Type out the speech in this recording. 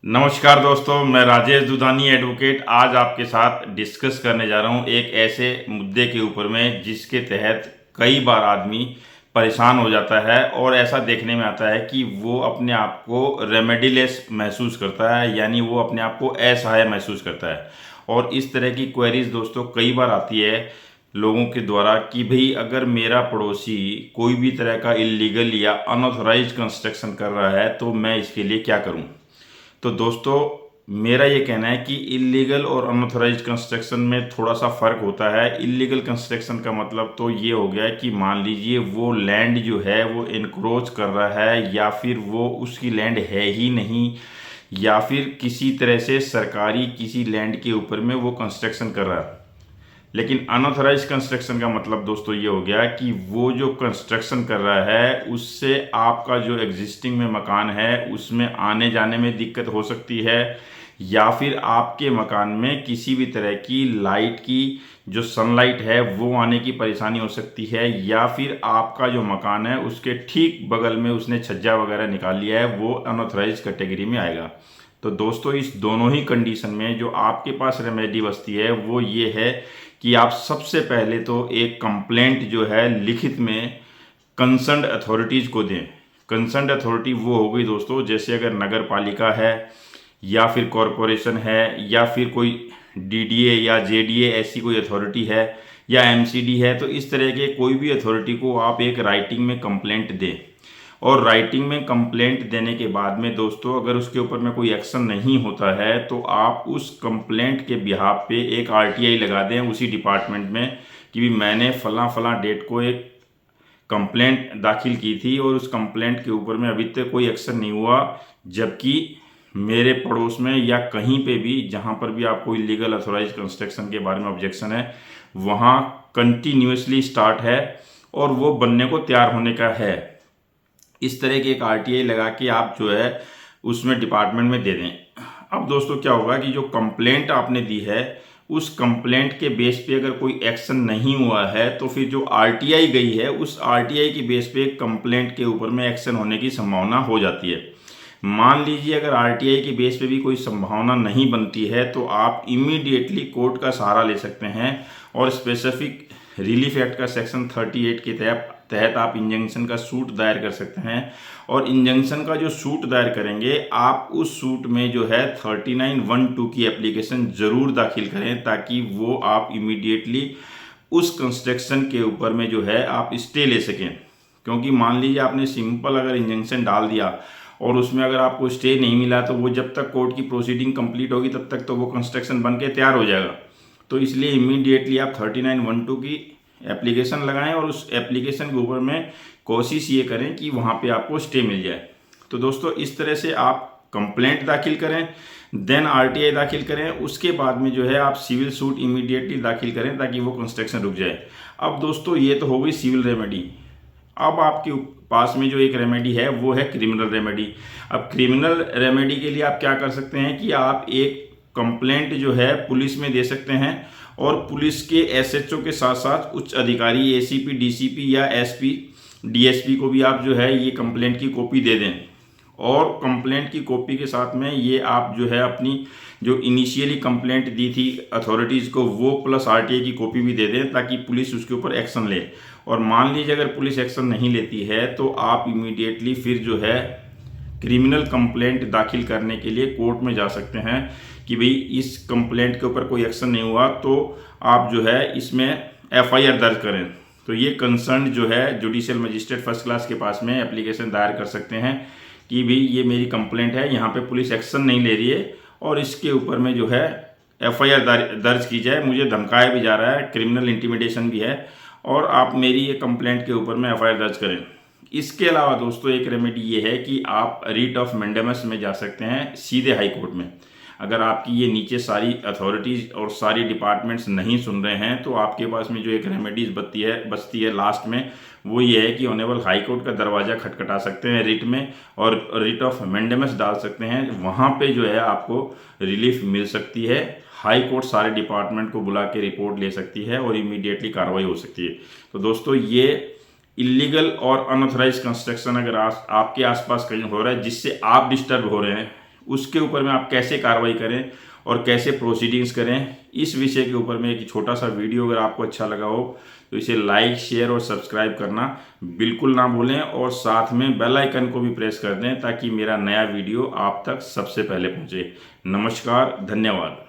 नमस्कार दोस्तों, मैं राजेश दुधानी एडवोकेट आज आपके साथ डिस्कस करने जा रहा हूं एक ऐसे मुद्दे के ऊपर में जिसके तहत कई बार आदमी परेशान हो जाता है और ऐसा देखने में आता है कि वो अपने आप को रेमेडीलेस महसूस करता है, यानी वो अपने आप को असहाय महसूस करता है। और इस तरह की क्वेरीज दोस्तों कई बार आती है लोगों के द्वारा कि भाई अगर मेरा पड़ोसी कोई भी तरह का इलीगल या अनऑथराइज्ड कंस्ट्रक्शन कर रहा है तो मैं इसके लिए क्या करूं। तो दोस्तों मेरा ये कहना है कि इलीगल और अनऑथराइज्ड कंस्ट्रक्शन में थोड़ा सा फ़र्क होता है। इलीगल कंस्ट्रक्शन का मतलब तो ये हो गया कि मान लीजिए वो लैंड जो है वो इनक्रोच कर रहा है या फिर वो उसकी लैंड है ही नहीं, या फिर किसी तरह से सरकारी किसी लैंड के ऊपर में वो कंस्ट्रक्शन कर रहा है। लेकिन अनऑथराइज कंस्ट्रक्शन का मतलब दोस्तों ये हो गया कि वो जो कंस्ट्रक्शन कर रहा है उससे आपका जो एग्जिस्टिंग में मकान है उसमें आने जाने में दिक्कत हो सकती है, या फिर आपके मकान में किसी भी तरह की लाइट की जो सनलाइट है वो आने की परेशानी हो सकती है, या फिर आपका जो मकान है उसके ठीक बगल में उसने छज्जा वगैरह निकाल लिया है, वो अनऑथराइज कैटेगरी में आएगा। तो दोस्तों इस दोनों ही कंडीशन में जो आपके पास रेमेडी बचती है वो ये है कि आप सबसे पहले तो एक कंप्लेंट जो है लिखित में कंसर्न्ड अथॉरिटीज़ को दें। कंसर्न्ड अथॉरिटी वो हो गई दोस्तों, जैसे अगर नगर पालिका है या फिर कॉरपोरेशन है या फिर कोई डीडीए या जेडीए ऐसी कोई अथॉरिटी है या एमसीडी है, तो इस तरह के कोई भी अथॉरिटी को आप एक राइटिंग में कंप्लेंट दें। और राइटिंग में कंप्लेंट देने के बाद में दोस्तों अगर उसके ऊपर में कोई एक्शन नहीं होता है तो आप उस कंप्लेंट के बिहाफ पे एक आरटीआई लगा दें उसी डिपार्टमेंट में कि भी मैंने फलां फलां डेट को एक कंप्लेंट दाखिल की थी और उस कंप्लेंट के ऊपर में अभी तक कोई एक्शन नहीं हुआ, जबकि मेरे पड़ोस में या कहीं पे भी जहाँ पर भी आपको इलीगल अथॉराइज कंस्ट्रक्शन के बारे में ऑब्जेक्शन है वहाँ कंटिन्यूसली स्टार्ट है और वो बनने को तैयार होने का है। इस तरह की एक आरटीआई लगा के आप जो है उसमें डिपार्टमेंट में दे दें। अब दोस्तों क्या होगा कि जो कंप्लेंट आपने दी है उस कंप्लेंट के बेस पे अगर कोई एक्शन नहीं हुआ है तो फिर जो आरटीआई गई है उस आरटीआई की बेस पे कंप्लेंट के ऊपर में एक्शन होने की संभावना हो जाती है। मान लीजिए अगर आरटीआई के बेस पे भी कोई संभावना नहीं बनती है तो आप इमीडिएटली कोर्ट का सहारा ले सकते हैं और स्पेसिफिक रिलीफ एक्ट का सेक्शन 38 के तहत आप इंजंक्शन का सूट दायर कर सकते हैं। और इंजंक्शन का जो सूट दायर करेंगे आप उस सूट में जो है 39(1)(2) की एप्लीकेशन ज़रूर दाखिल करें ताकि वो आप इमीडिएटली उस कंस्ट्रक्शन के ऊपर में जो है आप स्टे ले सकें। क्योंकि मान लीजिए आपने सिंपल अगर इंजंक्शन डाल दिया और उसमें अगर आपको स्टे नहीं मिला तो वो जब तक कोर्ट की प्रोसीडिंग कंप्लीट होगी तब तक तो वो कंस्ट्रक्शन बन के तैयार हो जाएगा। तो इसलिए इमीडिएटली आप 39(1)(2) की एप्लीकेशन लगाएं और उस एप्लीकेशन के ऊपर में कोशिश ये करें कि वहाँ पे आपको स्टे मिल जाए। तो दोस्तों इस तरह से आप कंप्लेंट दाखिल करें, देन आरटीआई दाखिल करें, उसके बाद में जो है आप सिविल सूट इमीडिएटली दाखिल करें ताकि वो कंस्ट्रक्शन रुक जाए। अब दोस्तों ये तो हो गई सिविल रेमेडी। अब आपके पास में जो एक रेमेडी है वो है क्रिमिनल रेमेडी। अब क्रिमिनल रेमेडी के लिए आप क्या कर सकते हैं कि आप एक कंप्लेंट जो है पुलिस में दे सकते हैं और पुलिस के एसएचओ के साथ साथ उच्च अधिकारी एसीपी डीसीपी या एसपी डीएसपी को भी आप जो है ये कंप्लेंट की कॉपी दे दें। और कंप्लेंट की कॉपी के साथ में ये आप जो है अपनी जो इनिशियली कंप्लेंट दी थी अथॉरिटीज़ को वो प्लस आरटीआई की कॉपी भी दे दें ताकि पुलिस उसके ऊपर एक्शन ले। और मान लीजिए अगर पुलिस एक्शन नहीं लेती है तो आप इमीडिएटली फिर जो है क्रिमिनल कंप्लेंट दाखिल करने के लिए कोर्ट में जा सकते हैं कि भाई इस कंप्लेंट के ऊपर कोई एक्शन नहीं हुआ तो आप जो है इसमें एफआईआर दर्ज करें। तो ये कंसर्न जो है जुडिशियल मजिस्ट्रेट फर्स्ट क्लास के पास में एप्लीकेशन दायर कर सकते हैं कि भाई ये मेरी कंप्लेंट है, यहाँ पे पुलिस एक्शन नहीं ले रही है और इसके ऊपर में जो है एफआईआर दर्ज की जाए, मुझे धमकाया भी जा रहा है, क्रिमिनल इंटिमिडेशन भी है और आप मेरी ये कंप्लेंट के ऊपर में एफआईआर दर्ज करें। इसके अलावा दोस्तों एक रेमेडी ये है कि आप रिट ऑफ मैंडेमस में जा सकते हैं सीधे हाई कोर्ट में। अगर आपकी ये नीचे सारी अथॉरिटीज़ और सारी डिपार्टमेंट्स नहीं सुन रहे हैं तो आपके पास में जो एक रेमेडीज बचती है लास्ट में वो ये है कि ऑनरेबल हाई कोर्ट का दरवाज़ा खटखटा सकते हैं रिट में और रिट ऑफ मैंडेमस डाल सकते हैं। वहाँ पे जो है आपको रिलीफ मिल सकती है। हाई कोर्ट सारे डिपार्टमेंट को बुला के रिपोर्ट ले सकती है और इमीडिएटली कार्रवाई हो सकती है। तो दोस्तों ये इलीगल और अनऑथराइज कंस्ट्रक्शन अगर आपके आसपास कहीं हो रहा है जिससे आप डिस्टर्ब हो रहे हैं उसके ऊपर में आप कैसे कार्रवाई करें और कैसे प्रोसीडिंग्स करें, इस विषय के ऊपर में एक छोटा सा वीडियो अगर आपको अच्छा लगा हो तो इसे लाइक, शेयर और सब्सक्राइब करना बिल्कुल ना भूलें और साथ में बेल आइकन को भी प्रेस कर दें ताकि मेरा नया वीडियो आप तक सबसे पहले पहुंचे। नमस्कार, धन्यवाद।